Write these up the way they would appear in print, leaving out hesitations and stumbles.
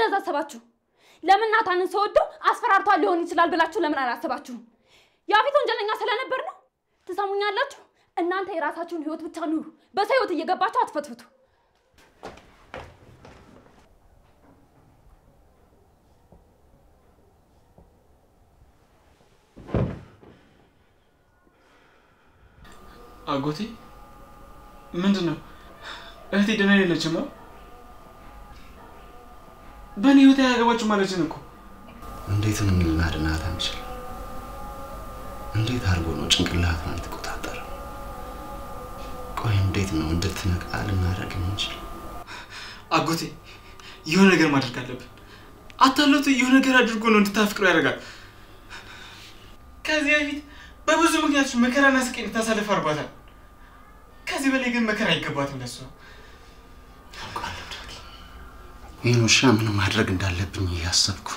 እንደዛ አሰባችሁ? ለምን ናታንን ሰውደው አስፈራርቷል ሊሆን ይችላል ብላችሁ ለምን አላሰባችሁም? ያፊት ወንጀለኛ ስለነበር ነው። ትሰሙኛላችሁ? እናንተ የራሳችሁን ህይወት ብቻ ኑሩ። በሰው ህይወት እየገባችሁ አትፈትፍቱ። አጎቴ ምንድነው? እህቴ ደህና አይደለችም ነው? በእኔ ህይወት ያገባችሁ ማለት ነው እኮ። እንዴት ነው ልናድናት አንችል? እንዴት አድርጎ ነው ጭንቅላቷን ተቆጣጣረ? ቆይ እንዴት ነው እንድትነቃ ልናደርግ እንችል? አጎቴ የሆነ ነገር ማድረግ አለብን። አታለቱ የሆነ ነገር አድርጎ ነው እንድታፍቅረው ያደርጋል። ከዚህ በፊት በብዙ ምክንያቶች መከራና ስቃይ እንድታሳልፍ አርጓታል። ከዚህ በላይ ግን መከራ አይገባትም ለሷ። ይህን ውሻ ምን ማድረግ እንዳለብኝ እያሰብኩ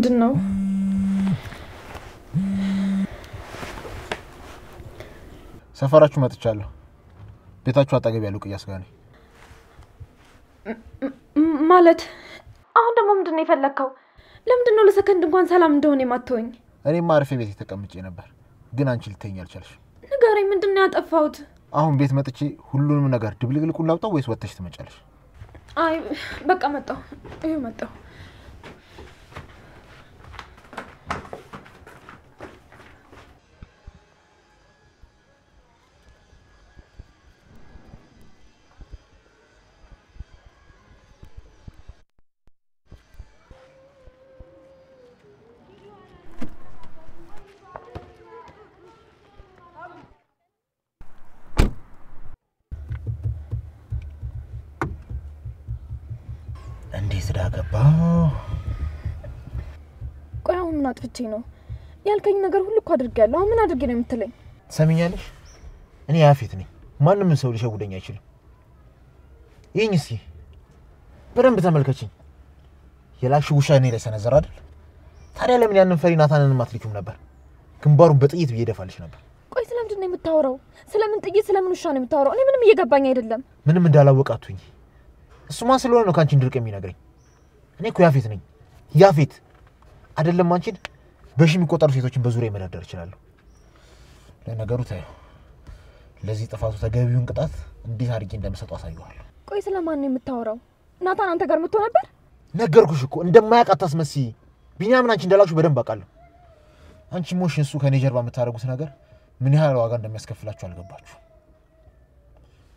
ምንድነው? ሰፈራችሁ መጥቻለሁ። ቤታችሁ አጠገብ ያለው ቅያስ ጋር ነኝ። ማለት አሁን ደግሞ ምንድነው የፈለከው? ለምንድነው ለሰከንድ እንኳን ሰላም እንደሆነ የማትወኝ? እኔም አርፌ ቤት ተቀምጬ ነበር፣ ግን አንቺ ልትተኝ አልቻልሽ። ንገረኝ፣ ምንድነው ያጠፋሁት? አሁን ቤት መጥቼ ሁሉንም ነገር ድብልቅልቁን ላውጣው ወይስ ወጥተሽ ትመጫለሽ? አይ በቃ መጣሁ። ይሄ መጣሁ። እንዴት ዳገባ? ቆይ አሁን ምን አጥፍቼ ነው? ያልከኝ ነገር ሁሉ እኮ አድርጌያለሁ። አሁን ምን አድርጌ ነው የምትለኝ? ሰሚኛለሽ? እኔ ያፊት ነኝ። ማንንም ሰው ሊሸውደኝ አይችልም። ይሄኝ እስኪ በደንብ ተመልከችኝ። የላክሽ ውሻ እኔ ላይ ሰነዘር አይደል? ታዲያ ለምን ያንን ፈሪ ናታንን ማትልኪም ነበር? ግንባሩን በጥይት ብየደፋልሽ ነበር። ቆይ ስለምንድን ነው የምታወራው? ስለምን ጥይት ስለምን ውሻ ነው የምታወራው? እኔ ምንም እየገባኝ አይደለም። ምንም እንዳላወቃቱኝ እሱማ ስለሆነ ነው ካንቺ እንድርቅ የሚነግረኝ። እኔ እኮ ያፊት ነኝ። ያፊት አይደለም አንቺን በሺ የሚቆጠሩ ሴቶችን በዙሪያ መደርደር እችላለሁ። ለነገሩ ታየው ለዚህ ጥፋቱ ተገቢውን ቅጣት እንዴት አድርጌ እንደምሰጠው አሳየዋለሁ። ቆይ ስለማን ነው የምታወራው? ናታን አንተ ጋር መጥቶ ነበር? ነገርኩሽ እኮ እንደማያውቅ አታስመስይ። ቢኒያምን አንቺ እንዳላችሁ በደንብ አውቃለሁ። አንቺ ሞሽ እሱ ከኔ ጀርባ የምታደርጉት ነገር ምን ያህል ዋጋ እንደሚያስከፍላችሁ አልገባችሁ።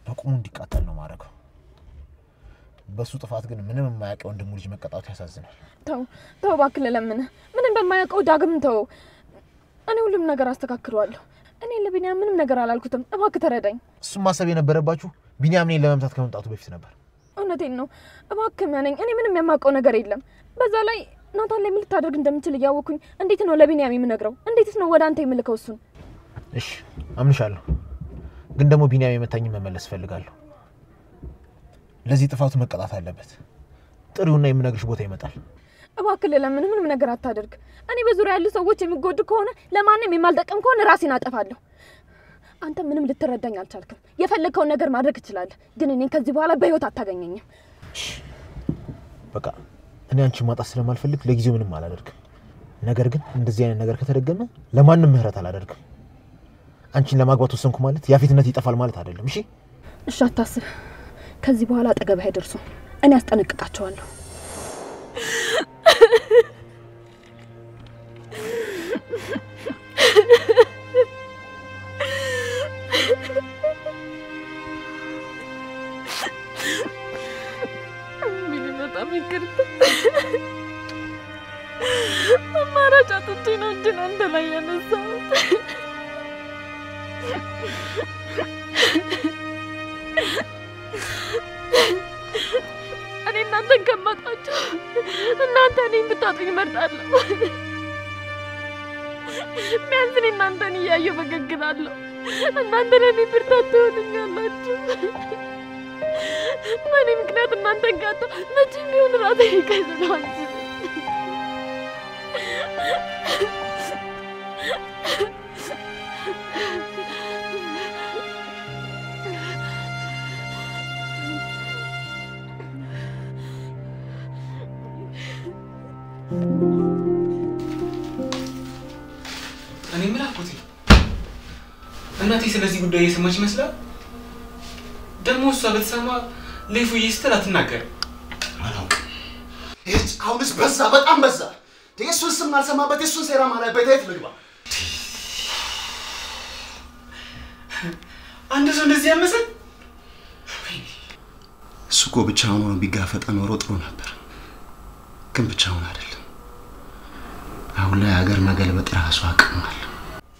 በቁሙ እንዲቃጠል ነው ማድረገው። በሱ ጥፋት ግን ምንም የማያውቀው ወንድሙ ልጅ መቀጣቱ ያሳዝናል። ተው እባክህ ለምን ምንም በማያውቀው ዳግም ተው። እኔ ሁሉም ነገር አስተካክለዋለሁ። እኔ ለቢኒያም ምንም ነገር አላልኩትም። እባክህ ተረዳኝ። እሱ ማሰብ የነበረባችሁ ቢኒያም እኔን ለመምታት ከመምጣቱ በፊት ነበር። እውነቴን ነው። እባክህ ማነኝ። እኔ ምንም የማውቀው ነገር የለም። በዛ ላይ ናታን ላይ ምን ልታደርግ እንደምችል እያወኩኝ እንዴት ነው ለቢኒያም የምነግረው? እንዴትስ ነው ወደ አንተ የምልከው እሱን? እሺ አምንሻለሁ፣ ግን ደግሞ ቢኒያም የመታኝ መመለስ ፈልጋለሁ። ለዚህ ጥፋቱ መቀጣት አለበት። ጥሩና የምነግርሽ ቦታ ይመጣል። እባክህ ለምን ምንም ነገር አታደርግ። እኔ በዙሪያ ያሉ ሰዎች የሚጎዱ ከሆነ ለማንም የማልጠቀም ከሆነ ራሴን አጠፋለሁ። አንተ ምንም ልትረዳኝ አልቻልክም። የፈለከውን ነገር ማድረግ ትችላለህ፣ ግን እኔን ከዚህ በኋላ በህይወት አታገኘኝም። በቃ እኔ አንቺ ማጣት ስለማልፈልግ ለጊዜው ምንም አላደርግም። ነገር ግን እንደዚህ አይነት ነገር ከተደገመ ለማንም ምህረት አላደርግም። አንቺን ለማግባት ወሰንኩ ማለት ያፊትነት ይጠፋል ማለት አይደለም። እሺ እሺ፣ አታስብ። ከዚህ በኋላ አጠገብህ አይደርሱም። እኔ አስጠነቅቃቸዋለሁ። በጣም ይቅርታ። አማራጭ አጥቼ ነው እንጂ አንተ ላይ ያነሳሁት። እኔ እናንተን ከማጣችሁ እናንተ እኔን ብታጡኝ እመርጣለሁ። ቢያንስ እኔ እናንተን እያየሁ ፈገግ እላለሁ። እናንተ ለእኔ ብርታት ትሆኑኛላችሁ። በእኔ ምክንያት እናንተን ካጣሁ መቼም ቢሆን ራሴን ልከስለው አልችልም። እኔ ምን አልኩት? እናቴ ስለዚህ ጉዳይ እየሰማች ይመስላል። ደግሞ እሷ በተሰማ ሌፉዬ ስትል አትናገርም። አላውቅም። ይህች አሁንስ በዛ፣ በጣም በዛ። የእሱን ስም አልሰማበት የእሱን ሴራ ማላበት የት ልግባ? አንድ ሰው እንደዚህ ያመሰል እሱ እኮ ብቻውን ሆኖ ቢጋፈጠ ኖሮ ጥሩ ነበር። ግን ብቻውን አይደለም። አሁን ላይ ሀገር መገልበጥ ራሱ አቅም አለው።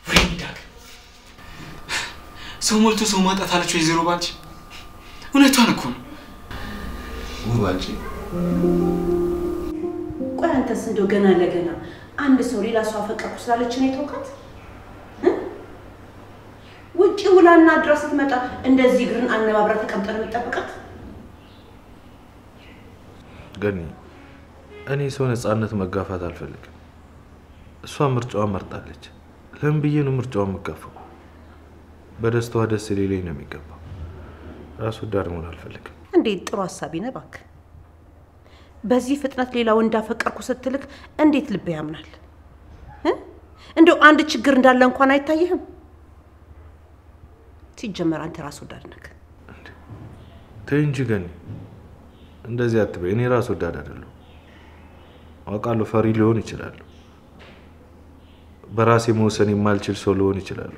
ወይኔ ዳግ ሰው ሞልቶ ሰው ማጣት አለች ወይዘሮ ባንቺ። እውነቷን እኮ ነው። ውባንቺ ቆይ አንተስ እንደው ገና ለገና አንድ ሰው ሌላ ሰው አፈቀርኩ ስላለች ነው የተውካት? ውጪ ውላና አድራ ስትመጣ እንደዚህ ግርን አነባብራ ተቀምጠን የሚጠብቃት? ገኒ እኔ ሰው ነፃነት መጋፋት አልፈልግም። እሷ ምርጫዋን መርጣለች። ለምን ብዬ ነው ምርጫዋን መጋፋው? በደስታዋ ደስ ሊለኝ ነው የሚገባው። ራስ ወዳድ መሆን አልፈልግም። እንዴት ጥሩ ሐሳቢ ነው እባክህ። በዚህ ፍጥነት ሌላ ወንድ አፈቀርኩ ስትልክ እንዴት ልብ ያምናል? እንደው አንድ ችግር እንዳለ እንኳን አይታየህም? ሲጀመር አንተ ራስ ወዳድ ነህ። ተይ እንጂ ገኒ እንደዚህ አትበይ። እኔ ራስ ወዳድ አይደለሁ። አውቃለሁ ፈሪ ሊሆን ይችላል። በራሴ መወሰን የማልችል ሰው ሊሆን ይችላል።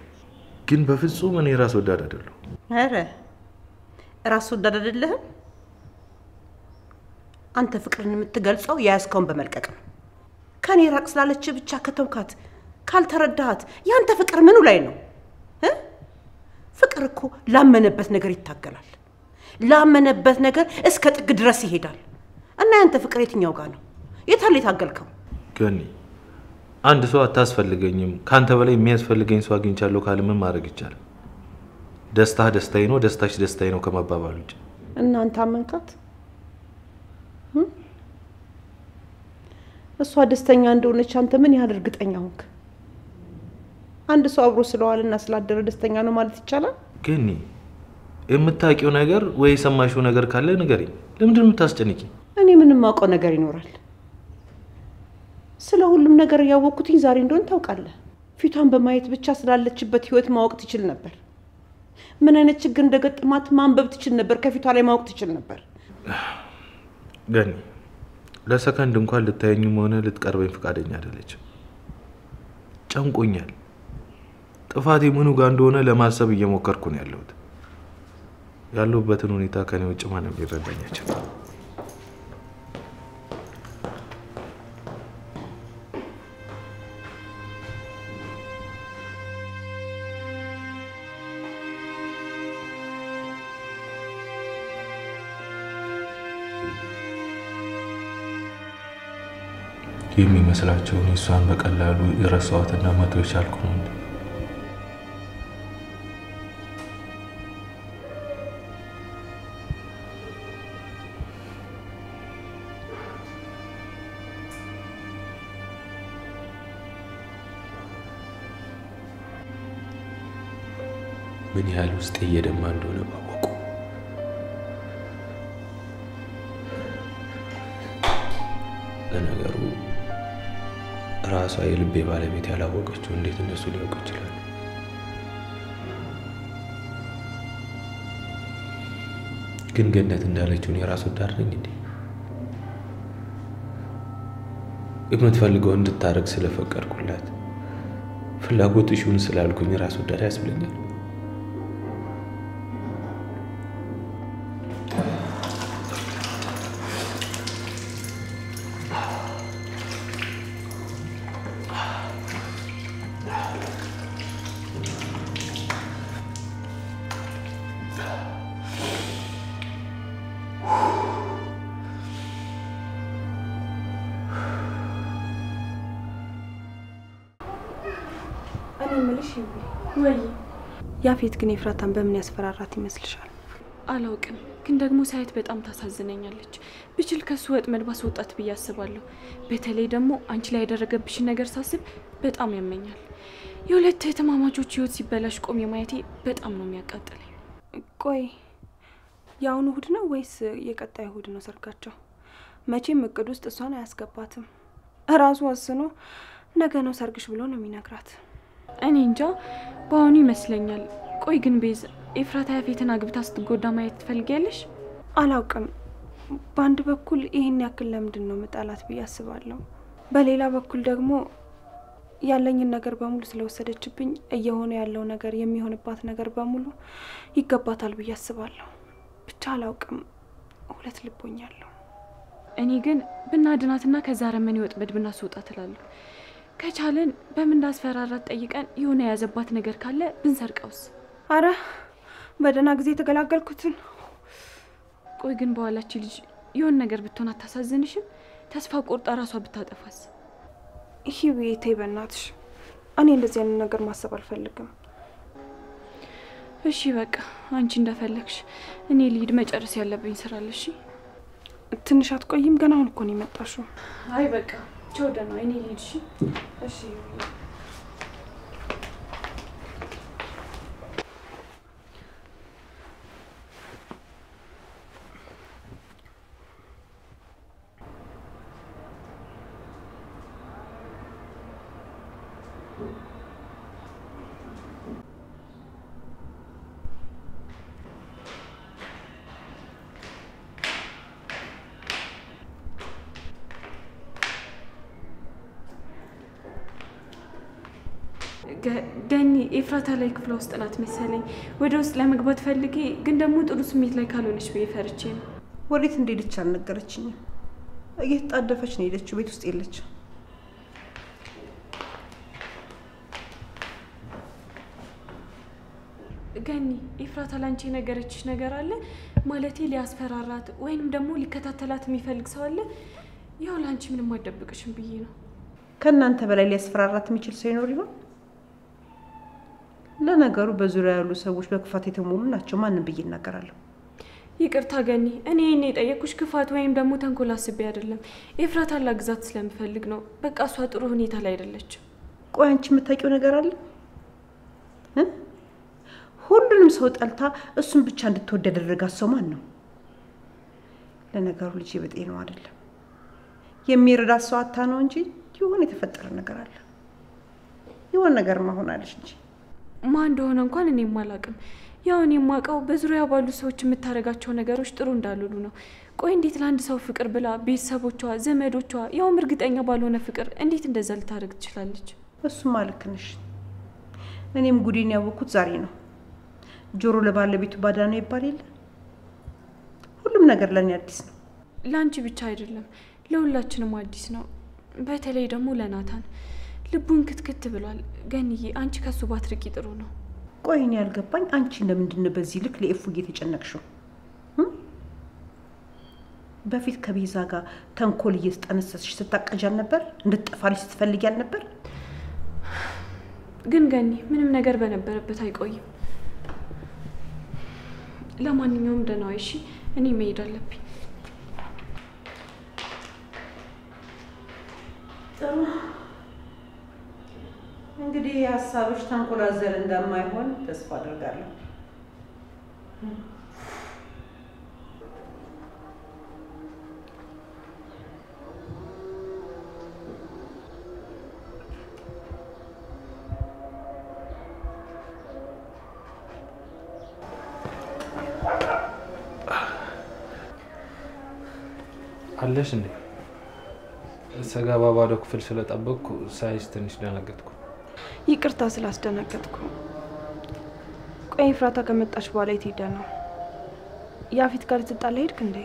ግን በፍጹም እኔ ራስ ወዳድ አይደለሁ። አረ ራስ ወዳድ አይደለህም? አንተ ፍቅርን የምትገልጸው ያስከውን በመልቀቅ ነው። ከኔ ራቅ ስላለች ብቻ ከተውካት ካልተረዳሃት ያንተ ፍቅር ምኑ ላይ ነው? ፍቅር እኮ ላመነበት ነገር ይታገላል። ላመነበት ነገር እስከ ጥግ ድረስ ይሄዳል። እና ያንተ ፍቅር የትኛው ጋር ነው? የታለ የታገልከው? ገኒ አንድ ሰው አታስፈልገኝም ካንተ በላይ የሚያስፈልገኝ ሰው አግኝቻለሁ ካለ ምን ማድረግ ይቻላል? ደስታ ደስታዬ ነው፣ ደስታሽ ደስታዬ ነው ከመባባል ውጭ። እናንተ አመንካት? እሷ ደስተኛ እንደሆነች አንተ ምን ያህል እርግጠኛ ሆንክ? አንድ ሰው አብሮ ስለዋልና ስላደረ ደስተኛ ነው ማለት ይቻላል? ገኒ የምታውቂው ነገር ወይ የሰማሽው ነገር ካለ ንገሪኝ። ለምንድን ነው የምታስጨንቂ? እኔ ምንም አውቀው ነገር ይኖራል? ስለ ሁሉም ነገር ያወቅኩትኝ ዛሬ እንደሆነ ታውቃለህ። ፊቷን በማየት ብቻ ስላለችበት ህይወት ማወቅ ትችል ነበር። ምን አይነት ችግር እንደገጠማት ማንበብ ትችል ነበር። ከፊቷ ላይ ማወቅ ትችል ነበር። ገኒ ለሰከንድ እንኳን ልታየኝም ሆነ ልትቀርበኝ ፈቃደኛ አይደለችም። ጨንቆኛል። ጥፋቴ ምኑ ጋር እንደሆነ ለማሰብ እየሞከርኩ ነው ያለሁት። ያለሁበትን ሁኔታ ከኔ ውጭ ማንም ሊረዳኝ አይችልም። የሚመስላቸውን እሷን በቀላሉ ይረሳዋትና መተው ይቻልኩ ነው እንዴ? ምን ያህል ውስጥ እየደማ እንደሆነ ባወቁ። ለነገሩ ራሷ የልቤ ባለቤት ያላወቀችው እንዴት እነሱ ሊያውቁ ይችላሉ? ግን ገነት እንዳለችው የራስ ወዳድ ነኝ እንዴ? የምትፈልገው እንድታረግ ስለፈቀድኩላት ፍላጎትሽ ይሁን ስላልኩኝ ራስ ወዳድ ያስብለኛል? እኔ የምልሽ ወይ ያፌት ግን ኤፍራታን በምን ያስፈራራት ይመስልሻል? አላውቅም፣ ግን ደግሞ ሳይት በጣም ታሳዝነኛለች። ብችል ከሱ ወጥመድ ማስወጣት ብዬ አስባለሁ። በተለይ ደግሞ አንቺ ላይ ያደረገብሽን ነገር ሳስብ በጣም ያመኛል። የሁለት እህትማማቾች ህይወት ሲበላሽ ቆሜ ማየቴ በጣም ነው የሚያቃጥለኝ። ቆይ የአሁኑ እሑድ ነው ወይስ የቀጣይ እሑድ ነው ሰርጋቸው? መቼም እቅድ ውስጥ እሷን አያስገባትም። እራሱ ወስኖ ነገ ነው ሰርግሽ ብሎ ነው የሚነግራት። እኔ እንጃ፣ በአሁኑ ይመስለኛል። ቆይ ግን ቤዛ ኤፍራታ ያፌትን አግብታ ስትጎዳ ማየት ትፈልጊያለሽ? አላውቅም። በአንድ በኩል ይህን ያክል ለምንድን ነው መጣላት ብዬ አስባለሁ። በሌላ በኩል ደግሞ ያለኝን ነገር በሙሉ ስለወሰደችብኝ እየሆነ ያለው ነገር የሚሆንባት ነገር በሙሉ ይገባታል ብዬ አስባለሁ። ብቻ አላውቅም፣ ሁለት ልቦኛለሁ። እኔ ግን ብናድናትና ከዛ ረመኔ ወጥመድ ብናስወጣት እላለሁ። ከቻለን በምን እንዳስፈራራት ጠይቀን የሆነ የያዘባት ነገር ካለ ብንሰርቀውስ? አረ በደህና ጊዜ የተገላገልኩትን። ቆይ ግን በኋላች ልጅ የሆነ ነገር ብትሆን አታሳዝንሽም? ተስፋ ቆርጣ ራሷ ብታጠፋስ? ይሄ ቤቴ በእናትሽ፣ እኔ እንደዚህ አይነት ነገር ማሰብ አልፈልግም። እሺ በቃ አንቺ እንደፈለግሽ። እኔ ልሂድ፣ መጨረስ ያለብኝ ስራ አለ። እሺ ትንሽ አትቆይም? ገና አሁን እኮ ነው የመጣሽው። አይ በቃ ቻው፣ ደህና እኔ ልሂድ። እሺ እሺ ገኒ ኤፍራታ ላይ ክፍሏ ውስጥ ናት መሰለኝ። ወደ ውስጥ ለመግባት ፈልጌ ግን ደግሞ ጥሩ ስሜት ላይ ካልሆነች ብዬ ፈርቼ ነው። ወዴት እንደሄደች አልነገረችኝም። እየተጣደፈች ነው የሄደችው፣ ቤት ውስጥ የለች። ገኒ ኤፍራታ ላንቺ የነገረችሽ ነገር አለ? ማለቴ ሊያስፈራራት ወይንም ደግሞ ሊከታተላት የሚፈልግ ሰው አለ? ያው ላንቺ ምንም አደብቅሽም ብዬ ነው። ከእናንተ በላይ ሊያስፈራራት የሚችል ሰው ይኖር ይሆን? ለነገሩ በዙሪያ ያሉ ሰዎች በክፋት የተሞሉ ናቸው። ማንም ብዬ እናገራለሁ? ይቅርታ ገኒ፣ እኔ የጠየኩሽ ክፋት ወይም ደግሞ ተንኮል አስቤ አይደለም። ኤፍራታ ላግዛት ስለምፈልግ ነው። በቃ እሷ ጥሩ ሁኔታ ላይ አይደለችም። ቆይ አንቺ የምታውቂው ነገር አለ? ሁሉንም ሰው ጠልታ እሱን ብቻ እንድትወድ ያደረጋት ሰው ማን ነው? ለነገሩ ልጅ በጤናው አይደለም። የሚረዳት ሰው አታ ነው እንጂ የሆነ የተፈጠረ ነገር አለ። የሆነ ነገር መሆናለች እንጂ ማን እንደሆነ እንኳን እኔም አላውቅም። ያው እኔ የማውቀው በዙሪያ ባሉ ሰዎች የምታደርጋቸው ነገሮች ጥሩ እንዳልሉ ነው። ቆይ እንዴት ለአንድ ሰው ፍቅር ብላ ቤተሰቦቿ፣ ዘመዶቿ ያውም እርግጠኛ ባልሆነ ፍቅር እንዴት እንደዛ ልታደርግ ትችላለች? እሱማ ልክ ነሽ። እኔም ጉዴን ያወቅኩት ዛሬ ነው። ጆሮ ለባለቤቱ ባዳ ነው ይባል የለ? ሁሉም ነገር ለእኔ አዲስ ነው። ለአንቺ ብቻ አይደለም ለሁላችንም አዲስ ነው። በተለይ ደግሞ ለናታን ልቡን ክትክት ብሏል። ገንዬ አንቺ ከሱ ባትርቂ ጥሩ ነው። ቆይ እኔ ያልገባኝ አንቺ ለምንድን ነው በዚህ ልክ ለኤፉ እየተጨነቅሽው? በፊት ከቤዛ ጋር ተንኮል እየተጠነሰስሽ ስታቀጃል ነበር? እንድትጠፋልሽ ስትፈልጊያል ነበር? ግን ገኒ ምንም ነገር በነበረበት አይቆይም። ለማንኛውም ደህና ዋይ። እሺ እኔ መሄድ አለብኝ። ጥሩ እንግዲህ ሀሳብሽ ተንኮል አዘል እንደማይሆን ተስፋ አደርጋለሁ። አለሽ እንዴ? ሰገባ ባዶ ክፍል ስለጠበቅኩ ሳይሽ ትንሽ ደነገጥኩ። ይቅርታ ስላስደነገጥኩ። ቆይ ኤፍራታ ከመጣች በኋላ የት ሄደ ነው? ያፌት ጋር ልትጣላ ሄድክ እንዴ?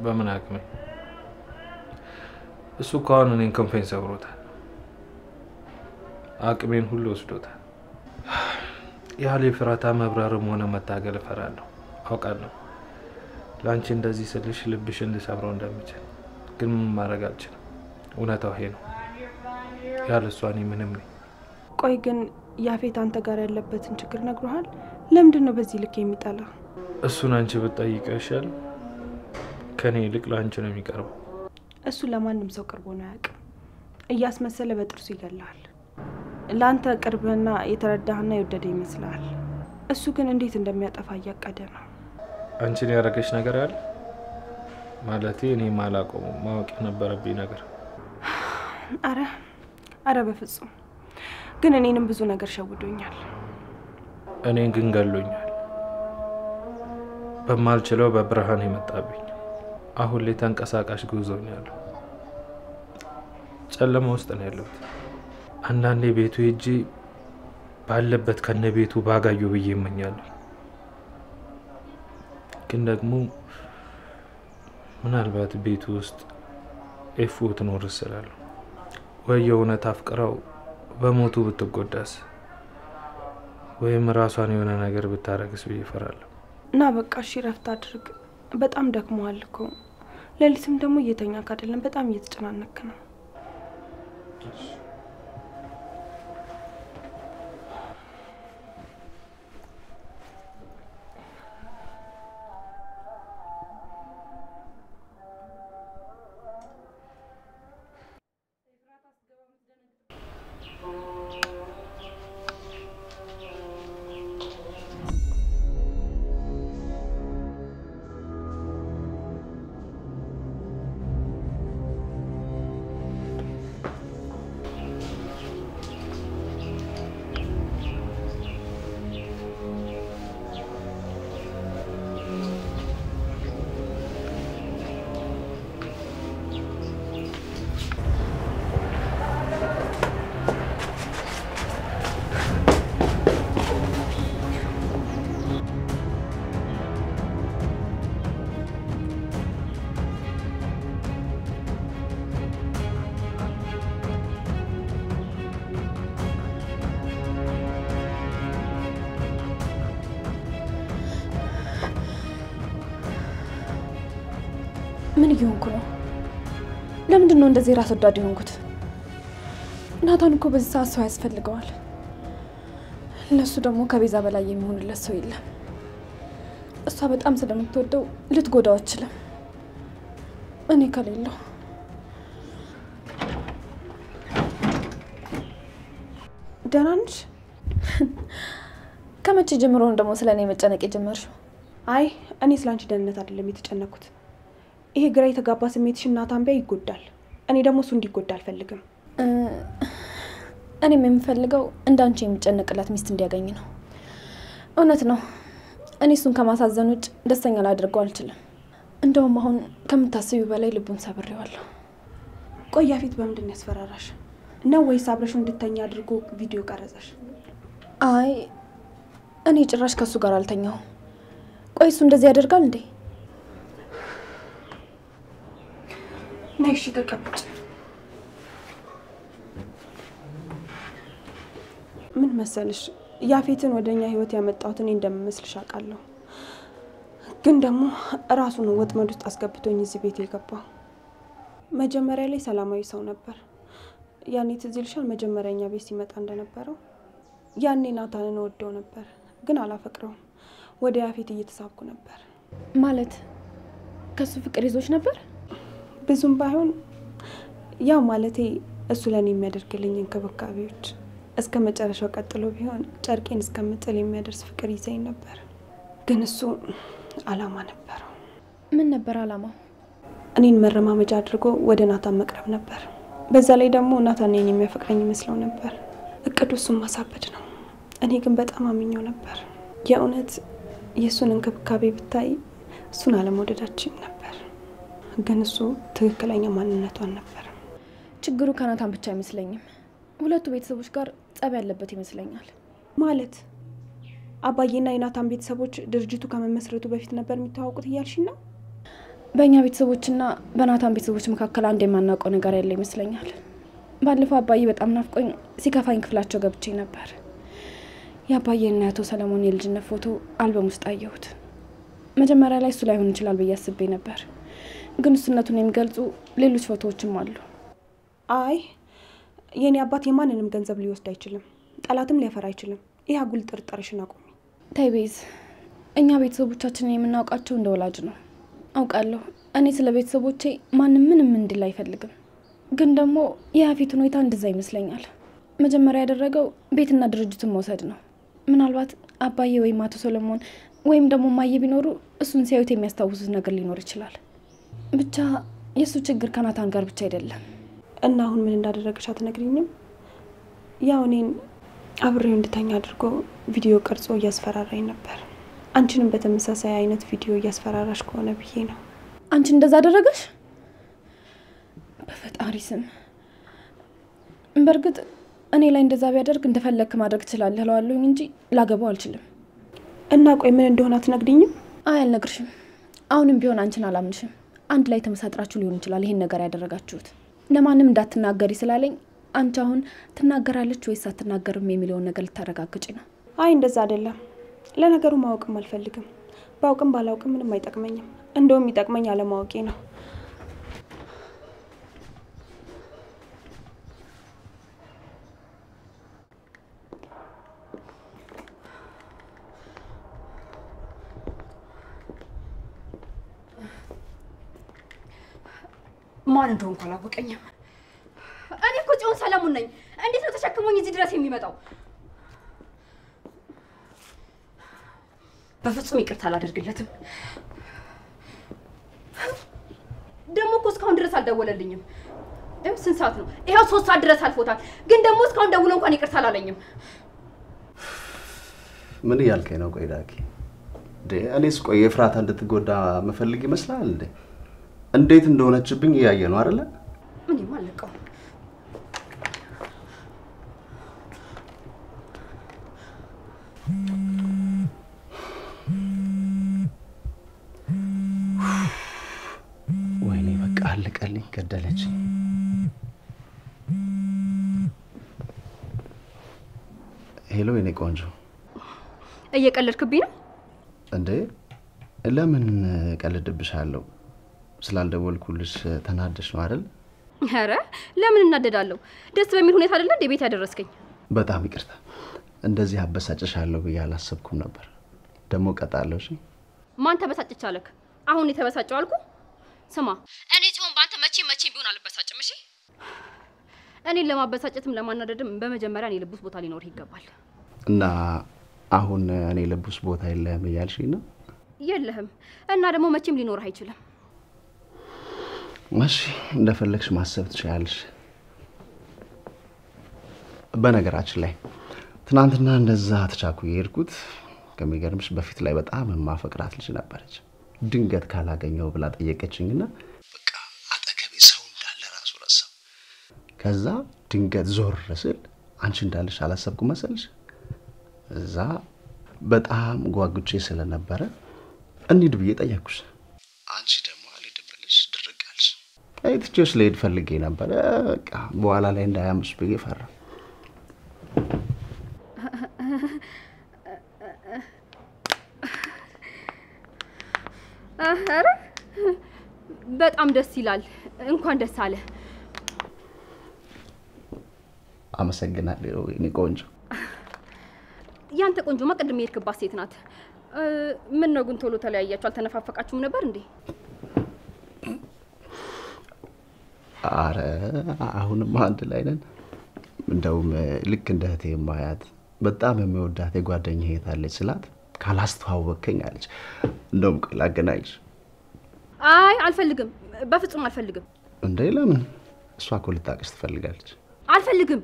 በምን አቅሜ? እሱ ከሆነ እኔን ኮንፌንስ ሰብሮታል። አቅሜን ሁሉ ወስዶታል። ያለ ኤፍራታ መብረርም ሆነ መታገል እፈራለሁ። አውቃለሁ ለአንቺ እንደዚህ ስልሽ ልብሽን ልሰብረው እንደምችል፣ ግን ምን ማድረግ አልችልም። እውነታው ይሄ ነው። ያለ እሷ እኔ ምንም ነኝ። ቆይ ግን ያፌት አንተ ጋር ያለበትን ችግር ነግሮሃል? ለምንድን ነው በዚህ ልክ የሚጠላ? እሱን አንቺ ብትጠይቀው ይሻል። ከኔ ይልቅ ለአንቺ ነው የሚቀርበው። እሱ ለማንም ሰው ቅርቦ ነው አያውቅም። እያስመሰለ በጥርሱ ይገላል። ለአንተ ቅርብና የተረዳህና የወደደ ይመስላል። እሱ ግን እንዴት እንደሚያጠፋ እያቀደ ነው። አንቺን ያደረገች ነገር አለ ማለቴ እኔ ማላውቀው ማወቅ የነበረብኝ ነገር? አረ በፍጹም። ግን እኔንም ብዙ ነገር ሸውዶኛል። እኔን ግን ገሎኛል። በማልችለው በብርሃን የመጣብኝ አሁን ላይ ተንቀሳቃሽ ጉዞኛለሁ። ጨለማ ውስጥ ነው ያለሁት። አንዳንዴ ቤቱ ሄጄ ባለበት ከነቤቱ ባጋዩ ብዬ እመኛለሁ። ግን ደግሞ ምናልባት ቤቱ ውስጥ ኤፉ ትኖር ስላሉ ወይ የእውነት አፍቅራው በሞቱ ብትጎዳስ ወይም ራሷን የሆነ ነገር ብታረግስ ብዬ እፈራለሁ። እና በቃ እሺ ረፍት አድርግ። በጣም ደክሞሃል እኮ። ሌሊትም ደግሞ እየተኛክ አይደለም፣ በጣም እየተጨናነክ ነው። ምን እየሆንኩ ነው? ለምንድን ነው እንደዚህ ራስ ወዳድ የሆንኩት? ናታን እኮ በዚህ ሰዓት ሰው ያስፈልገዋል። ለሱ ደግሞ ከቤዛ በላይ የሚሆንለት ሰው የለም። እሷ በጣም ስለምትወደው ልትጎዳው አትችልም። እኔ ከሌለው ደህና ነሽ? ከመቼ ጀምሮ ነው ደግሞ ስለኔ መጨነቅ የጀመርሽው? አይ እኔ ስላንቺ ደህንነት አይደለም የተጨነኩት። ይሄ ግራ የተጋባ ስሜትሽን ናታን ቢያይ ይጎዳል። እኔ ደግሞ እሱ እንዲጎዳ አልፈልግም። እኔም የምፈልገው እንዳንቺ የሚጨነቅላት ሚስት እንዲያገኝ ነው። እውነት ነው። እኔ እሱን ከማሳዘን ውጭ ደስተኛ ላደርገው አልችልም። እንደውም አሁን ከምታስቢው በላይ ልቡን ሰብሬዋለሁ። ቆይ ያፌት በምንድን ያስፈራራሽ ነው? ወይስ አብረሹ እንድተኛ አድርጎ ቪዲዮ ቀረጸሽ? አይ እኔ ጭራሽ ከሱ ጋር አልተኛው። ቆይ እሱ እንደዚህ ያደርጋል እንዴ? ነሽ ተቀበጭ። ምን መሰልሽ ያፌትን ወደኛ ህይወት ያመጣሁት እኔ እንደምመስልሽ አውቃለሁ። ግን ደግሞ ራሱን ወጥመድ ውስጥ አስገብቶኝ እዚህ ቤት የገባው። መጀመሪያ ላይ ሰላማዊ ሰው ነበር። ያኔ ትዝ ይልሻል መጀመሪያኛ ቤት ሲመጣ እንደነበረው። ያኔ ናታንን ወደው ነበር፣ ግን አላፈቅረውም። ወደ ያፌት እየተሳብኩ ነበር። ማለት ከሱ ፍቅር ይዞች ነበር? ብዙም ባይሆን ያው ማለቴ እሱ ለኔ የሚያደርግልኝ እንክብካቤዎች እስከ መጨረሻው ቀጥሎ ቢሆን ጨርቄን እስከምጥል የሚያደርስ ፍቅር ይዘኝ ነበር። ግን እሱ አላማ ነበረው። ምን ነበር አላማው? እኔን መረማመጃ አድርጎ ወደ ናታን መቅረብ ነበር። በዛ ላይ ደግሞ ናታን እኔን የሚያፈቅረኝ ይመስለው ነበር። እቅዱ እሱን ማሳበድ ነው። እኔ ግን በጣም አምኜው ነበር። የእውነት የእሱን እንክብካቤ ብታይ እሱን አለመውደዳችን ነበር። ግን እሱ ትክክለኛ ማንነቷን ነበር። ችግሩ ከናታን ብቻ አይመስለኝም። ሁለቱ ቤተሰቦች ጋር ጸብ ያለበት ይመስለኛል። ማለት አባዬና የናታን ቤተሰቦች ድርጅቱ ከመመስረቱ በፊት ነበር የሚተዋወቁት እያልሽ ነው? በእኛ ቤተሰቦችና በናታን ቤተሰቦች መካከል አንድ የማናውቀው ነገር ያለ ይመስለኛል። ባለፈው አባዬ በጣም ናፍቆኝ ሲከፋኝ ክፍላቸው ገብቼ ነበር። የአባዬና የአቶ ሰለሞን የልጅነት ፎቶ አልበም ውስጥ አየሁት። መጀመሪያ ላይ እሱ ላይሆን ይችላል ብዬ አስቤ ነበር፣ ግን እሱነቱን የሚገልጹ ሌሎች ፎቶዎችም አሉ። አይ የኔ አባት የማንንም ገንዘብ ሊወስድ አይችልም። ጠላትም ሊያፈራ አይችልም። ይህ አጉል ጥርጣሬሽን አቁሚ። ተይ ቤዝ፣ እኛ ቤተሰቦቻችንን የምናውቃቸው እንደ ወላጅ ነው። አውቃለሁ እኔ ስለ ቤተሰቦቼ ማንም ምንም እንድል አይፈልግም። ግን ደግሞ የያፌት ሁኔታ እንደዛ ይመስለኛል። መጀመሪያ ያደረገው ቤትና ድርጅቱን መውሰድ ነው። ምናልባት አባዬ ወይም አቶ ሰለሞን ወይም ደግሞ ማየ ቢኖሩ እሱን ሲያዩት የሚያስታውሱት ነገር ሊኖር ይችላል። ብቻ የእሱ ችግር ከናታን ጋር ብቻ አይደለም። እና አሁን ምን እንዳደረገሽ አትነግሪኝም? ያው እኔን አብሬው እንድተኛ አድርጎ ቪዲዮ ቀርጾ እያስፈራራኝ ነበር። አንቺንም በተመሳሳይ አይነት ቪዲዮ እያስፈራራሽ ከሆነ ብዬ ነው። አንቺ እንደዛ አደረገሽ? በፈጣሪ ስም። በእርግጥ እኔ ላይ እንደዛ ቢያደርግ እንደፈለክ ማድረግ ትችላለህ እለዋለሁ እንጂ ላገባው አልችልም። እና ቆይ ምን እንደሆነ አትነግሪኝም? አይ አልነግርሽም። አሁንም ቢሆን አንቺን አላምንሽም። አንድ ላይ ተመሳጥራችሁ ሊሆን ይችላል ይሄን ነገር ያደረጋችሁት። ለማንም እንዳትናገሪ ስላለኝ አንቺ አሁን ትናገራለች ወይስ አትናገርም የሚለውን ነገር ልታረጋግጪ ነው? አይ እንደዛ አይደለም። ለነገሩ ማወቅም አልፈልግም። ባውቅም ባላውቅም ምንም አይጠቅመኝም። እንደውም ይጠቅመኝ አለማወቄ ነው። ማን እንደሆንኩ አላወቀኝም። እኔ እኮ ጽዮን ሰለሞን ነኝ። እንዴት ነው ተሸክሞኝ እዚህ ድረስ የሚመጣው? በፍጹም ይቅርታ አላደርግለትም። ደግሞ እኮ እስካሁን ድረስ አልደወለልኝም። ስንት ሰዓት ነው? ይኸው 3 ሰዓት ድረስ አልፎታል። ግን ደግሞ እስካሁን ደውሎ እንኳን ይቅርታ አላለኝም። ምን እያልከኝ ነው? ቆይ ዳጊ፣ እኔስ ቆይ ኤፍራታ እንድትጎዳ መፈልግ ይመስላል እንዴ? እንዴት እንደሆነችብኝ እያየ ነው አይደለ? ምንም አልለቀው። ወይኔ በቃ አለቀልኝ፣ ገደለች። ሄሎ የኔ ቆንጆ፣ እየቀለድክብኝ ነው እንዴ? ለምን ቀልድብሻለሁ? ስላልደወልኩልሽ ተናደሽ ነው አይደል? ኧረ ለምን እናደዳለሁ? ደስ በሚል ሁኔታ አይደለ እንደ ቤት ያደረስከኝ። በጣም ይቅርታ፣ እንደዚህ አበሳጭሻለሁ ብዬ አላሰብኩም ነበር። ደግሞ ቀጣለሁ። እሺ ማን ተበሳጭቻለክ? አሁን የተበሳጨው አልኩ። ስማ፣ እኔ ጽዮን ባንተ መቼም ቢሆን አልበሳጭም። እሺ እኔን ለማበሳጨትም ለማናደድም በመጀመሪያ እኔ ልቡስ ቦታ ሊኖር ይገባል። እና አሁን እኔ ልቡስ ቦታ የለህም እያልሽኝ ነው? የለህም። እና ደግሞ መቼም ሊኖር አይችልም። እሺ እንደፈለግሽ ማሰብ ትችያለሽ። በነገራችን ላይ ትናንትና እንደዛ ተቻኩዬ ሄድኩት። ከሚገርምሽ በፊት ላይ በጣም የማፈቅራት ልጅ ነበረች። ድንገት ካላገኘው ብላ ጠየቀችኝና በቃ አጠገቤ ሰው እንዳለ ራሱ ረሳው። ከዛ ድንገት ዞር ስል አንቺ እንዳለሽ አላሰብኩም መሰልሽ። እዛ በጣም ጓጉቼ ስለነበረ እንሂድ ብዬ ጠየቅኩሽ። አንቺ ደግሞ አልሄድም ብለሽ ድርቅ አልሽ። ትቼሽ ልሄድ ፈልጌ ነበረ። በቃ በኋላ ላይ እንዳያምሽ ብዬ ፈራሁ። አረ በጣም ደስ ይላል። እንኳን ደስ አለ። አመሰግናለሁ የኔ ቆንጆ። ያንተ ቆንጆማ ቅድም የሄድክባት ሴት ናት። ምን ነው ግን ቶሎ ተለያያችሁ? አልተነፋፈቃችሁም ነበር እንዴ? አረ አሁንም አንድ ላይ ነን። እንደውም ልክ እንደ እህቴ ማያት በጣም የሚወዳት የጓደኛዬ እህት አለች ስላት ካላስተዋወቀኝ አለች። እንደውም ላገናኝሽ። አይ አልፈልግም፣ በፍጹም አልፈልግም። እንዴ ለምን? እሷ እኮ ልታውቅሽ ትፈልጋለች። አልፈልግም።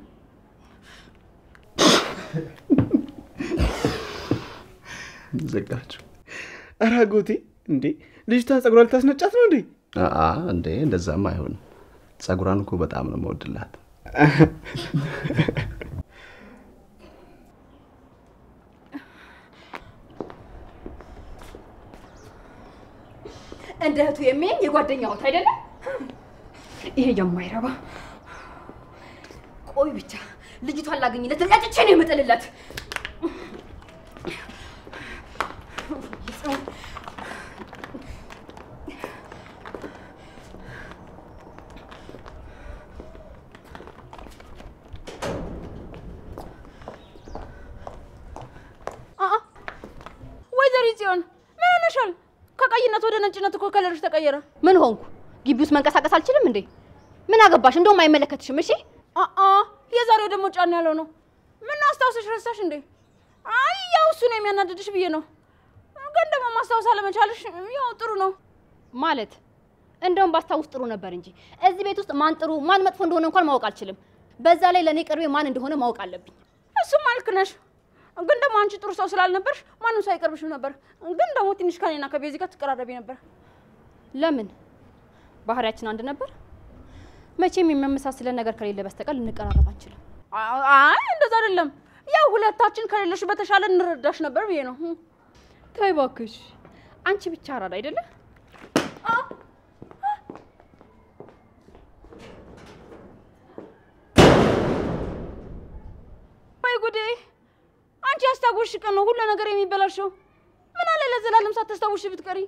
ዘጋችሁ። ኧረ አጎቴ፣ እንዴ ልጅቷን ጸጉሯን ልታስነጫት ነው እንዴ? እንዴ እንደዛማ አይሆንም። ጸጉሯን እኮ በጣም ነው የምወድላት። እንደ እህቱ የሚያኝ የጓደኛው አይደለ? ይሄ የማይረባ ቆይ ብቻ ልጅቷን ላገኝለት ለጥቼ ነው የምጥልለት። ጽዮን ምን ሆነሻል? ከቀይነት ወደ ነጭነት እኮ ከለርሽ ተቀየረ። ምን ሆንኩ? ግቢ ውስጥ መንቀሳቀስ አልችልም እንዴ? ምን አገባሽ? እንደውም አይመለከትሽም። እሺ የዛሬው ደግሞ ጫን ያለው ነው። ምን አስታውሰሽ ረሳሽ እንዴ? አይ ያው እሱ ነው የሚያናድድሽ ብዬ ነው። ግን ደግሞ ማስታወስ አለመቻልሽ ያው ጥሩ ነው ማለት እንደውም ባስታውስ ጥሩ ነበር እንጂ እዚህ ቤት ውስጥ ማን ጥሩ ማን መጥፎ እንደሆነ እንኳን ማወቅ አልችልም። በዛ ላይ ለኔ ቅርቤ ማን እንደሆነ ማወቅ አለብኝ። እሱም ልክ ነሽ። ግን ደግሞ አንቺ ጥሩ ሰው ስላልነበርሽ ማንም ሰው አይቀርብሽም ነበር። ግን ደግሞ ትንሽ ከኔና ከቤዚ ጋር ትቀራረቢ ነበር። ለምን? ባህሪያችን አንድ ነበር። መቼም የሚያመሳስለን ነገር ከሌለ በስተቀር ልንቀራረብ አንችልም። አይ እንደዛ አይደለም። ያው ሁለታችን ከሌለሽ በተሻለ እንረዳሽ ነበር ብዬ ነው። ተይ እባክሽ። አንቺ ብቻ አራዳ አይደለ? ወይ ጉዴ! አንቺ ያስታወስሽ ቀን ነው ሁሉ ነገር የሚበላሸው። ምን አለ ለዘላለም ሳታስታውሽ ብትቀሪ?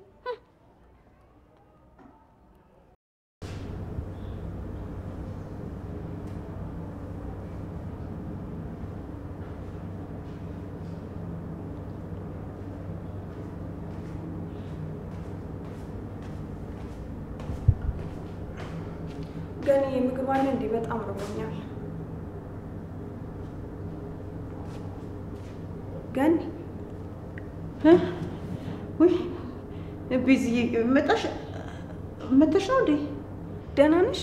ገኒ ምግብ አለ እንዴ? በጣም ርቦኛል። ገኒ ወይ ቤዚ መጣሽ ነው እንዴ? ደህና ነሽ?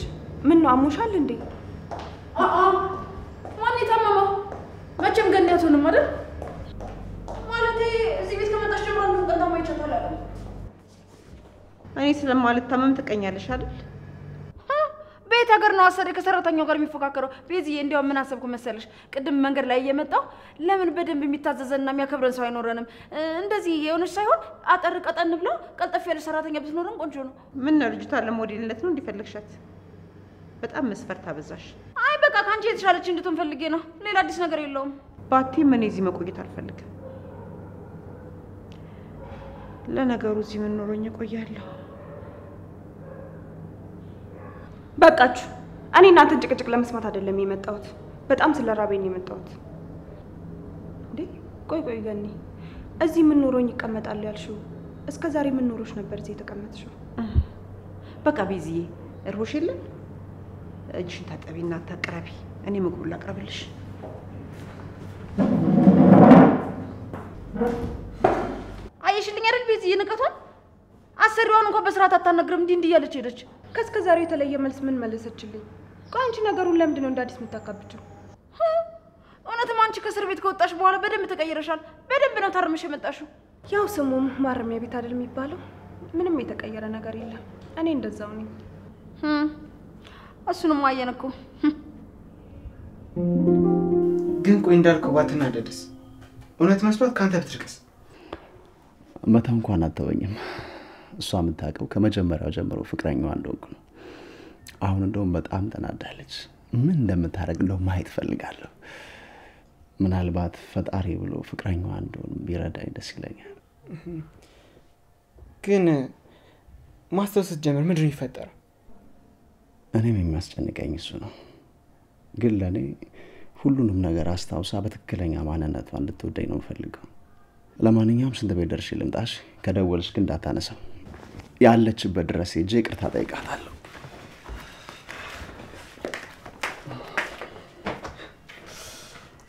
ምን ነው አሞሻል እንዴ? ማን የታመመው? መቼም ገኒ አትሆንም አይደል? ማለቴ እዚህ ቤት ከመጣሽ ጀምሮ አንዱ ቀን ታማ ይቻታል አይደል? እኔ ስለማልታመም ትቀኛለሽ አይደል? ቤት ሀገር ነው አሰሪ ከሰራተኛው ጋር የሚፎካከረው። ቤዚዬ እንዲያው ምን አሰብኩ መሰለሽ? ቅድም መንገድ ላይ እየመጣው ለምን በደንብ የሚታዘዘንና የሚያከብረን ሰው አይኖረንም? እንደዚህ የሆነች ሳይሆን አጠር ቀጠን ብለው ቀልጠፍ ያለ ሰራተኛ ብትኖረን ቆንጆ ነው። ምን ነው ልጅቷ ለሞዴልነት ነው እንዲፈልግሻት? በጣም መስፈርት አበዛሽ። አይ በቃ ካንቺ የተሻለች እንድትሆን ፈልጌ ነው። ሌላ አዲስ ነገር የለውም። ባቴም እኔ እዚህ መቆየት አልፈልግም። ለነገሩ እዚህ ምን ኖሮኝ እቆያለሁ? በቃችሁ። እኔ እናንተን ጭቅጭቅ ለመስማት አይደለም የመጣሁት። በጣም ስለራበኝ የመጣሁት። እንዴ ቆይ ገኒ፣ እዚህ ምን ኖሮኝ ይቀመጣል ያልሽው? እስከ ዛሬ ምን ኖሮሽ ነበር እዚህ የተቀመጥሽው? በቃ ቤዚዬ እርቦሽ የለ? እጅሽን ታጠቢና ታቅረቢ። እኔ ምግቡን ላቅርብልሽ። አየሽልኝ አይደል ቤዚዬ ንቀቷን? አሰሪዋን እንኳን በስርዓት አታናግርም። እንዲህ እያለች ሄደች። ከእስከ ዛሬው የተለየ መልስ ምን መለሰችልኝ? ቆይ አንቺ ነገሩን ለምንድን ነው እንደ አዲስ የምታካብችው? እውነትም አንቺ ከእስር ቤት ከወጣሽ በኋላ በደንብ ተቀይረሻል። በደንብ ነው ታርመሽ የመጣሽው። ያው ስሙም ማረሚያ ቤት አይደል የሚባለው? ምንም የተቀየረ ነገር የለም። እኔ እንደዛው ነኝ። እሱንም አየን እኮ። ግን ቆይ እንዳልከው ባትናደድስ? እውነት መስሏት ካንተ ብትርቅስ? መተው እንኳን አትተወኝም። እሷ የምታውቀው ከመጀመሪያው ጀምሮ ፍቅረኛዋ እንደሆንኩ ነው። አሁን እንደውም በጣም ተናዳለች። ምን እንደምታደርግ እንደው ማየት ፈልጋለሁ። ምናልባት ፈጣሪ ብሎ ፍቅረኛዋ እንደሆነ ቢረዳኝ ደስ ይለኛል። ግን ማስተውሰት ጀመር ምንድን ነው የሚፈጠረው? እኔም የሚያስጨንቀኝ እሱ ነው። ግን ለእኔ ሁሉንም ነገር አስታውሳ በትክክለኛ ማንነቷ እንድትወደኝ ነው የምፈልገው። ለማንኛውም ስንት ቤት ደርሼ ልምጣሽ? ከደወልሽ ግን እንዳታነሳው። ያለችበት ድረስ ሄጄ ይቅርታ ጠይቃታለሁ።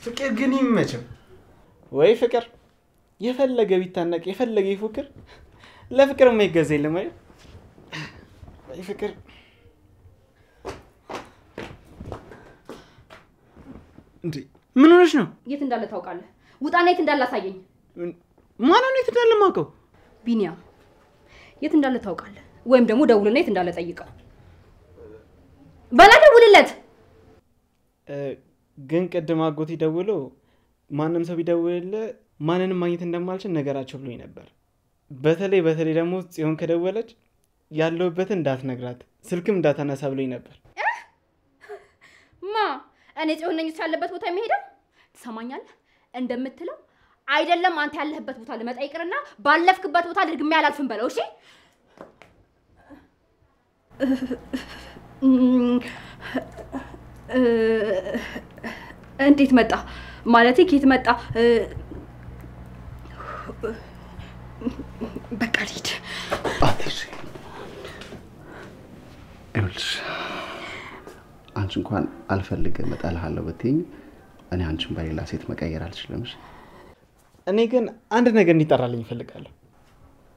ፍቅር ግን ይመችም ወይ? ፍቅር የፈለገ ቢታነቅ የፈለገ ይፎክር፣ ለፍቅር የማይገዛ የለም አይደል? ወይ ፍቅር እንዴ! ምን ሆነሽ ነው? የት እንዳለ ታውቃለህ? ውጣና የት እንዳለ አሳየኝ። ማን ነው የት እንዳለ የማውቀው? ቢኒያም የት እንዳለ ታውቃለህ? ወይም ደግሞ ደውልና የት እንዳለ ጠይቀው። በላ ደውልለት። ግን ቅድም አጎቴ ደውሎ ማንም ሰው ቢደውልልህ ማንንም ማግኘት እንደማልችል ነገራቸው ብሎኝ ነበር። በተለይ ደግሞ ጽዮን ከደወለች ያለውበትን እንዳትነግራት ስልክም እንዳታነሳ ብሎኝ ነበር። ማ እኔ ጽዮን ነኝ ያለበት ቦታ የሚሄደው? ትሰማኛለህ? እንደምትለው አይደለም አንተ ያለህበት ቦታ ልመጣ ይቅርና ባለፍክበት ቦታ ድግሜ አላልፍም በለው። እሺ እንዴት መጣ? ማለቴ ከየት መጣ? በቃ ልሂድ። አትሽ ይኸውልሽ አንቺ እንኳን አልፈልግም እጠልሃለሁ ብትይኝ እኔ አንቺን በሌላ ሴት መቀየር አልችልም። እኔ ግን አንድ ነገር እንዲጠራልኝ እፈልጋለሁ።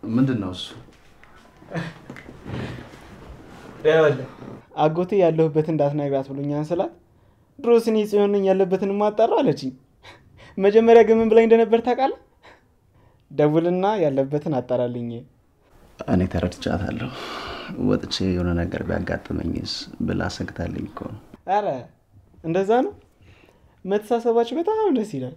ምንድነው እሱ? አጎቴ ያለሁበትን እንዳትነግራት ብሎኛል ስላት ድሮስ እኔ ጽዮን ነኝ ያለበትን ማጣራው አለችኝ። መጀመሪያ ግን ምን ብላኝ እንደነበር ታውቃለህ? ደውልና ያለበትን አጣራልኝ። እኔ ተረድቻታለሁ። ወጥቼ የሆነ ነገር ቢያጋጥመኝስ ብላ ሰግታለኝ እኮ ነው። አረ እንደዛ ነው። መተሳሰባችሁ በጣም ደስ ይላል።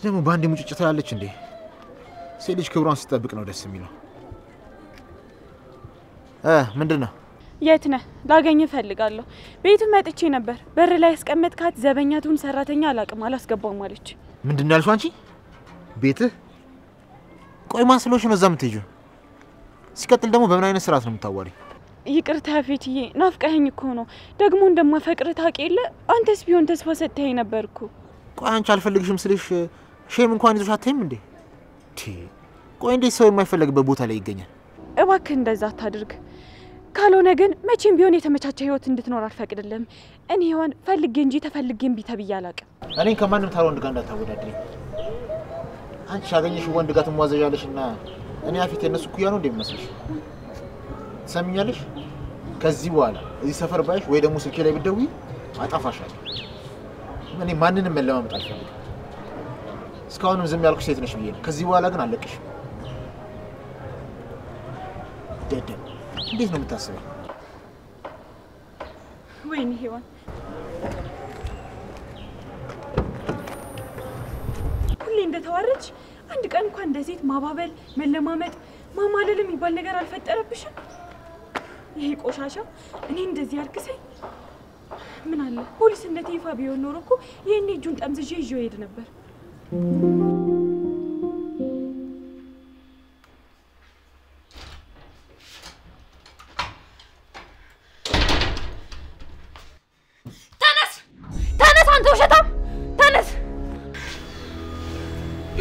ደግሞ ባንዴ ሙጭጭ ትላለች እንዴ? ሴት ልጅ ክብሯን ስትጠብቅ ነው ደስ የሚለው። ምንድነው? የት ነህ? ላገኝህ እፈልጋለሁ። ቤቱ መጥቼ ነበር። በር ላይ ያስቀመጥካት ዘበኛቱን ሰራተኛ አላቅም አላስገባም አለች። ምንድን ያልሽው አንቺ? ቤትህ? ቆይ ማን ስለሆንሽ ነው እዛ የምትሄጂው? ሲቀጥል ደግሞ በምን አይነት ስርዓት ነው የምታዋሪኝ? ይቅርታ ፌትዬ፣ ናፍቀኸኝ እኮ ነው። ደግሞ እንደማፈቅር ታውቅ የለ? አንተስ ቢሆን ተስፋ ሰጥተኸኝ ነበር እኮ። ቆይ አንቺ አልፈልግሽም ስልሽ ሼም እንኳን ይዞሽ አትይም እንዴ? ቆይ እንዴት ሰው የማይፈልግበት ቦታ ላይ ይገኛል? እባክህ እንደዛ አታድርግ። ካልሆነ ግን መቼም ቢሆን የተመቻቸ ህይወት እንድትኖር አልፈቅድልህም። እኔ ሆን ፈልጌ እንጂ ተፈልጌ እምቢ ተብዬ አላውቅም። እኔን ከማንም ታል ወንድ ጋር እንዳታወዳድሪ። አንቺ ያገኘሽ ወንድ ጋር ትሟዘዣለሽና እኔ አፊት የነሱ ኩያ ነው እንደሚመስልሽ? ትሰሚኛለሽ? ከዚህ በኋላ እዚህ ሰፈር ባይሽ ወይ ደግሞ ስልኬ ላይ ብትደውይ አጣፋሻለሁ። እኔ ማንንም መለማመጥ አልፈልግም። እስካሁንም ዝም ያልኩሽ ሴት ነሽ ብዬ ነው። ከዚህ በኋላ ግን አለቅሽም። ደደብ እንዴት ነው የምታስበው? ወይኔ ሄዋን፣ ሁሌ እንደተዋረች አንድ ቀን እንኳን እንደ ሴት ማባበል፣ መለማመጥ፣ ማማለል የሚባል ነገር አልፈጠረብሽም? ይሄ ቆሻሻ እኔ እንደዚህ አርክሰኝ። ምን አለ ፖሊስነቴ ይፋ ቢሆን ኖሮ እኮ ይሄን እጁን ጠምዝዤ ይዤው ሄድ ነበር። ተነስ አንተ ውሸታም ተነስ።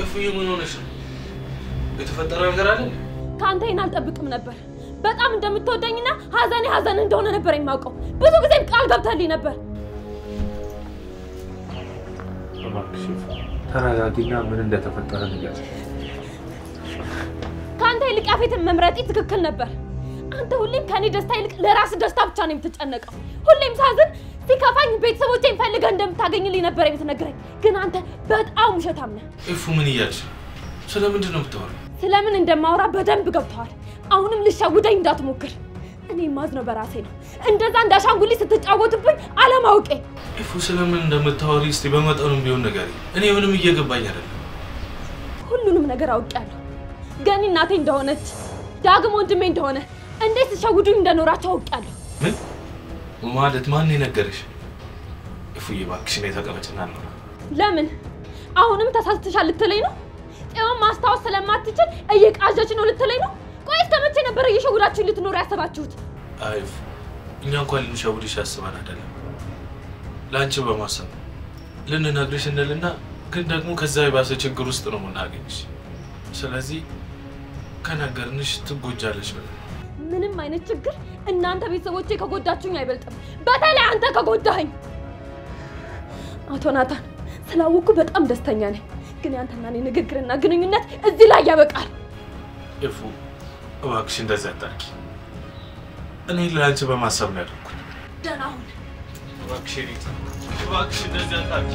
እፉዬ ምን ሆነሽ ነው? የተፈጠረ ነገር አለ? ካንተ ይሄን አልጠብቅም ነበር። በጣም እንደምትወደኝና ሀዘኔ ሀዘን እንደሆነ ነበር የማውቀው። ብዙ ጊዜ ቃል ገብተልኝ ነበር። ተረጋጊና ምን እንደተፈጠረ ንገሪኝ። ካንተ ይልቅ ያፌትን መምረጤ ትክክል ነበር። አንተ ሁሌም ከኔ ደስታ ይልቅ ለራስ ደስታ ብቻ ነው የምትጨነቀው። ሁሌም ሳዝን ሲከፋኝ ቤተሰቦቼን ፈልገህ እንደምታገኝልኝ ነበር የምትነግረኝ። ግን አንተ በጣም ውሸታም ነህ። እፉ ምን እያልሽ? ስለምንድን ነው የምታወሪው? ስለምን እንደማወራ በደንብ ገብቶሃል። አሁንም ልሸውደኝ እንዳትሞክር። እኔ ማዝነው በራሴ ነው። እንደዛ እንዳሻንጉሊት ስትጫወትብኝ አለማውቄ። እፉ ስለምን እንደምታወሪ እስቲ በመጠኑም ቢሆን ንገሪኝ። እኔ ምንም እየገባኝ አይደለም። ሁሉንም ነገር አውቄያለሁ። ገኒ እናቴ እንደሆነች፣ ዳግም ወንድሜ እንደሆነ፣ እንዴት ሲሸውዱኝ እንደኖራቸው አውቄያለሁ። ምን ማለት? ማን የነገረሽ? እፉዬ እባክሽ ነይ ተቀመጭና ነው። ለምን አሁንም ተሳስተሻል ልትለኝ ነው? ጽዮን ማስታወስ ስለማትችል እየቃዠች ነው ልትለኝ ነው? ቆይ እስከ መቼ ነበር እየሸውዳችሁ ልትኖር ያሰባችሁት? አይፍ እኛ እንኳን ልንሸውድሽ ያስባን አይደለም፣ ላንቺ በማሰብ ልንነግርሽ እንልና ግን ደግሞ ከዛ የባሰ ችግር ውስጥ ነው የምናገኝሽ። ስለዚህ ከነገርንሽ ትጎጃለሽ ብለን። ምንም አይነት ችግር እናንተ ቤተሰቦቼ ከጎዳችሁኝ አይበልጥም። በተለይ አንተ ከጎዳኸኝ። አቶ ናታን ስላወኩ በጣም ደስተኛ ነኝ። ግን ያንተና እኔ ንግግርና ግንኙነት እዚህ ላይ ያበቃል። እፉ እባክሽ እንደዛ አታርጊ። እኔ ለአንቺ በማሰብ ነው ያደረኩት። ደህና ሁን እባክሽ። እባክሽ እንደዛ አታርጊ።